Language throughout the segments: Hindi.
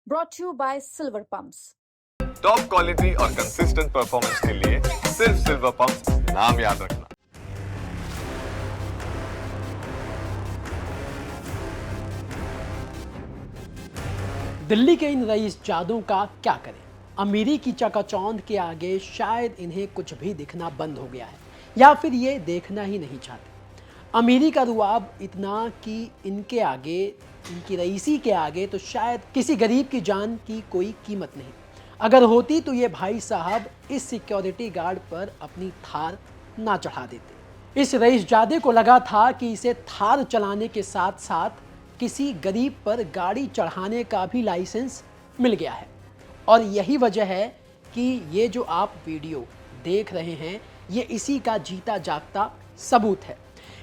brought to you by Silver Pumps. Top quality और कंसिस्टेंट परफॉर्मेंस के लिए सिर्फ सिल्वर पंप नाम याद रखना। दिल्ली के इन रईस जादों का क्या करें। अमीरी की चकाचौंध के आगे शायद इन्हें कुछ भी दिखना बंद हो गया है, या फिर ये देखना ही नहीं चाहते। अमीरी का रुआब इतना कि इनके आगे, इनकी रईसी के आगे तो शायद किसी गरीब की जान की कोई कीमत नहीं। अगर होती तो ये भाई साहब इस सिक्योरिटी गार्ड पर अपनी थार ना चढ़ा देते। इस रईस जादे को लगा था कि इसे थार चलाने के साथ साथ किसी गरीब पर गाड़ी चढ़ाने का भी लाइसेंस मिल गया है। और यही वजह है कि ये जो आप वीडियो देख रहे हैं, ये इसी का जीता जागता सबूत है।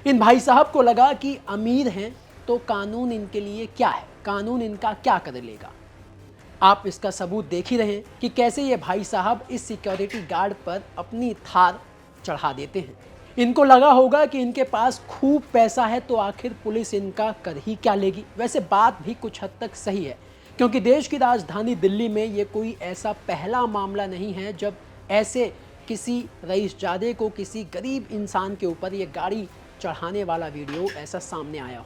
इन भाई साहब को लगा कि अमीर हैं तो कानून इनके लिए क्या है, कानून इनका क्या कर लेगा। आप इसका सबूत देख ही रहे हैं कि कैसे ये भाई साहब इस सिक्योरिटी गार्ड पर अपनी थार चढ़ा देते हैं। इनको लगा होगा कि इनके पास खूब पैसा है तो आखिर पुलिस इनका कर ही क्या लेगी। वैसे बात भी कुछ हद तक सही है, क्योंकि देश की राजधानी दिल्ली में ये कोई ऐसा पहला मामला नहीं है जब ऐसे किसी रईसजादे को किसी गरीब इंसान के ऊपर ये गाड़ी चढ़ाने वाला वीडियो ऐसा सामने आया हो।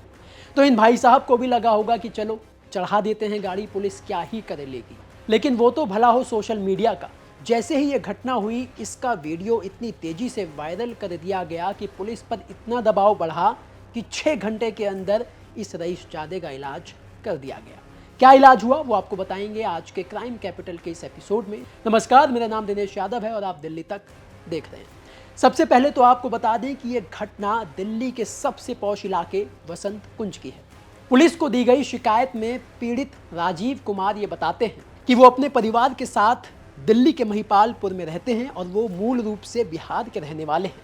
तो इन भाई साहब को भी लगा होगा कि चलो चढ़ा देते हैं गाड़ी, पुलिस क्या ही कर लेगी। लेकिन वो तो भला हो सोशल मीडिया का। जैसे ही ये घटना हुई, इसका वीडियो इतनी तेजी से वायरल कर दिया गया कि पुलिस पर इतना दबाव बढ़ा कि 6 घंटे के अंदर इस रईसजादे का इलाज कर दिया गया। क्या इलाज हुआ वो आपको बताएंगे आज के क्राइम कैपिटल के इस एपिसोड में। नमस्कार, मेरा नाम दिनेश यादव है और आप दिल्ली तक देख रहे हैं। सबसे पहले तो आपको बता दें कि ये घटना दिल्ली के सबसे पॉश इलाके वसंत कुंज की है। पुलिस को दी गई शिकायत में पीड़ित राजीव कुमार ये बताते हैं कि वो अपने परिवार के साथ दिल्ली के महिपालपुर में रहते हैं और वो मूल रूप से बिहार के रहने वाले हैं।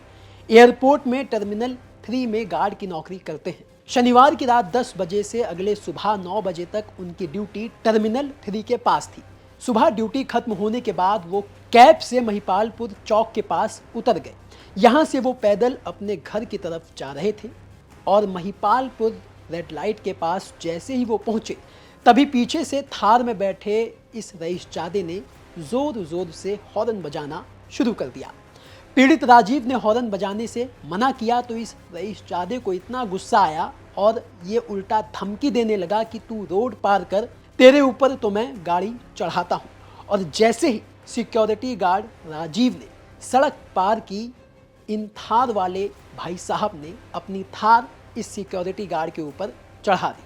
एयरपोर्ट में टर्मिनल 3 में गार्ड की नौकरी करते हैं। शनिवार की रात 10 बजे से अगले सुबह 9 बजे तक उनकी ड्यूटी टर्मिनल 3 के पास थी। सुबह ड्यूटी खत्म होने के बाद वो कैब से महिपालपुर चौक के पास उतर गए। यहाँ से वो पैदल अपने घर की तरफ जा रहे थे और महिपालपुर रेड लाइट के पास जैसे ही वो पहुंचे, तभी पीछे से थार में बैठे इस रईसजादे ने जोर जोर से हॉर्न बजाना शुरू कर दिया। पीड़ित राजीव ने हॉर्न बजाने से मना किया तो इस रईसजादे को इतना गुस्सा आया और ये उल्टा धमकी देने लगा कि तू रोड पार कर, तेरे ऊपर तो मैं गाड़ी चढ़ाता हूँ। और जैसे ही सिक्योरिटी गार्ड राजीव ने सड़क पार की, इन थार वाले भाई साहब ने अपनी थार इस सिक्योरिटी गार्ड के ऊपर चढ़ा दी।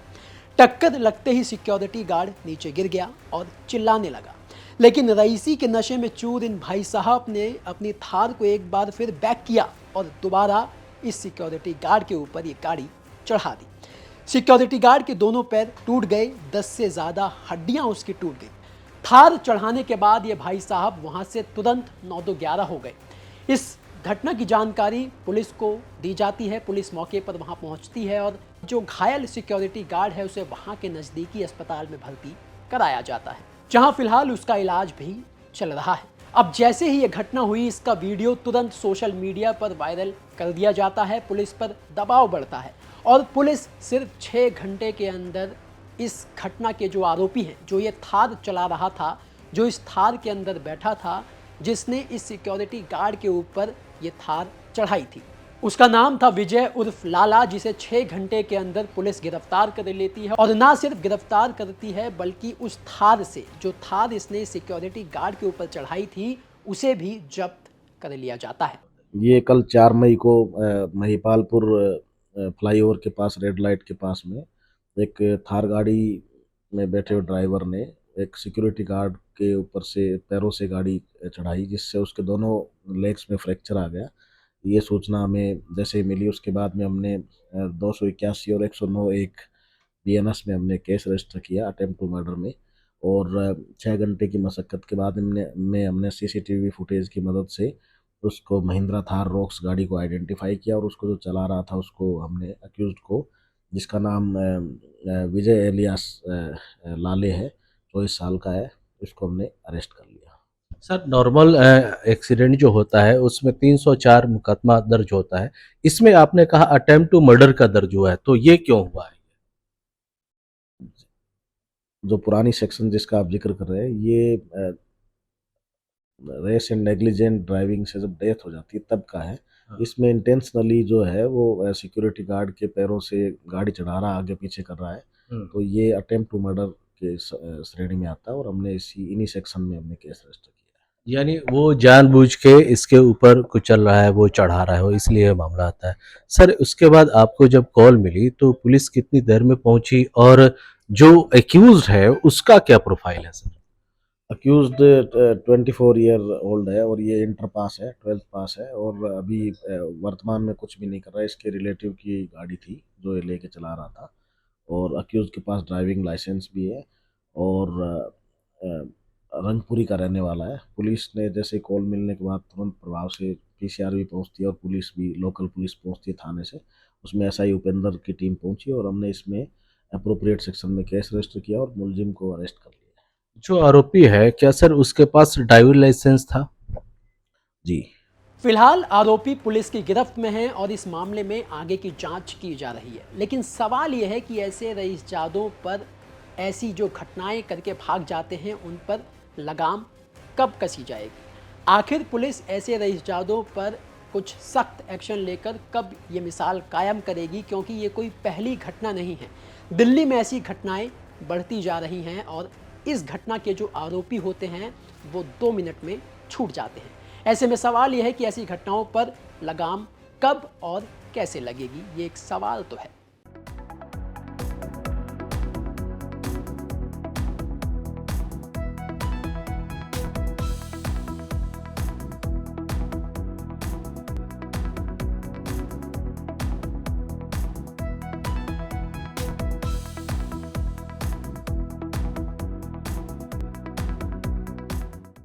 टक्कर लगते ही सिक्योरिटी गार्ड नीचे गिर गया और चिल्लाने लगा। लेकिन रईसी के नशे में चूर इन भाई साहब ने अपनी थार को एक बार फिर बैक किया और दोबारा इस सिक्योरिटी गार्ड के ऊपर ये गाड़ी चढ़ा दी। सिक्योरिटी गार्ड के दोनों पैर टूट गए, 10 से ज़्यादा हड्डियां उसकी टूट गई। थार चढ़ाने के बाद ये भाई साहब वहाँ से तुरंत 9-11 हो गए। इस घटना की जानकारी पुलिस को दी जाती है। पुलिस मौके पर वहां पहुंचती है और जो घायल सिक्योरिटी गार्ड है उसे वहां के नज़दीकी अस्पताल में भर्ती कराया जाता है, जहां फिलहाल उसका इलाज भी चल रहा है। अब जैसे ही ये घटना हुई, इसका वीडियो तुरंत सोशल मीडिया पर वायरल कर दिया जाता है। पुलिस पर दबाव बढ़ता है और पुलिस सिर्फ 6 घंटे के अंदर इस घटना के जो आरोपी हैं, जो ये थार चला रहा था, जो इस थार के अंदर बैठा था, जिसने इस सिक्योरिटी गार्ड के ऊपर ये थार चढ़ाई थी, उसका नाम था विजय उर्फ लाला, जिसे 6 घंटे के अंदर पुलिस गिरफ्तार कर लेती है। और ना सिर्फ गिरफ्तार करती है बल्कि उस थार से, जो थार इसने सिक्योरिटी गार्ड के ऊपर चढ़ाई थी, उसे भी जब्त कर लिया जाता है। ये कल 4 मई को महिपालपुर फ्लाईओवर के पास रेड लाइट के पास में एक थार गाड़ी में बैठे हुए ड्राइवर ने एक सिक्योरिटी गार्ड के ऊपर से पैरों से गाड़ी चढ़ाई, जिससे उसके दोनों लेग्स में फ्रैक्चर आ गया। ये सूचना हमें जैसे ही मिली, उसके बाद में हमने 281 और 109(1) बीएनएस में हमने केस रजिस्टर किया अटेम्प्ट टू मर्डर में। और 6 घंटे की मशक्क़त के बाद हमने सीसीटीवी फुटेज की मदद से उसको महिंद्रा थार रॉक्स गाड़ी को आइडेंटिफाई किया और उसको जो चला रहा था उसको हमने अक्यूज्ड को, जिसका नाम विजय एलियास लाले है, 24 साल का है, इसको हमने अरेस्ट कर लिया। सर, नॉर्मल एक्सीडेंट जो होता है उसमें 304 मुकदमा दर्ज होता है। इसमें आपने कहा अटेम्प्ट टू मर्डर का दर्ज हुआ है, तो ये क्यों हुआ है? जो पुरानी सेक्शन जिसका आप जिक्र कर रहे हैं, ये रेस एंड नेग्लिजेंट ड्राइविंग से जब डेथ हो जाती है तब का है। इसमें इंटेंशनली जो है वो सिक्योरिटी गार्ड के पैरों से गाड़ी चढ़ा रहा, आगे पीछे कर रहा है, तो ये अटेम्प्ट टू मर्डर के श्रेणी में आता है और हमने इन्हीं सेक्शन में हमने केस रजिस्टर किया है। यानी वो जानबूझ के इसके ऊपर कुछ चल रहा है, वो चढ़ा रहा है, इसलिए ये मामला आता है। सर, उसके बाद आपको जब कॉल मिली तो पुलिस कितनी देर में पहुंची और जो एक्यूज्ड है उसका क्या प्रोफाइल है सर? अक्यूज्ड 24 ईयर ओल्ड है और ये इंटर पास है, 12th पास है और अभी वर्तमान में कुछ भी नहीं कर रहा है। इसके रिलेटिव की गाड़ी थी जो ये लेके चला रहा था और अक्यूज के पास ड्राइविंग लाइसेंस भी है और रंगपुरी का रहने वाला है। पुलिस ने जैसे कॉल मिलने के बाद तुरंत प्रभाव से पीसीआर भी पहुंचती है और पुलिस भी, लोकल पुलिस पहुंचती है थाने से। उसमें एसआई उपेंद्र की टीम पहुंची और हमने इसमें अप्रोप्रिएट सेक्शन में केस रजिस्टर किया और मुलजिम को अरेस्ट कर लिया। जो आरोपी है, क्या सर उसके पास ड्राइविंग लाइसेंस था? जी। फिलहाल आरोपी पुलिस की गिरफ्त में है और इस मामले में आगे की जांच की जा रही है। लेकिन सवाल यह है कि ऐसे रईसजादों पर ऐसी जो घटनाएं करके भाग जाते हैं उन पर लगाम कब कसी जाएगी? आखिर पुलिस ऐसे रईसजादों पर कुछ सख्त एक्शन लेकर कब ये मिसाल कायम करेगी? क्योंकि ये कोई पहली घटना नहीं है। दिल्ली में ऐसी घटनाएं बढ़ती जा रही हैं और इस घटना के जो आरोपी होते हैं वो 2 मिनट में छूट जाते हैं। ऐसे में सवाल यह है कि ऐसी घटनाओं पर लगाम कब और कैसे लगेगी, ये एक सवाल तो है।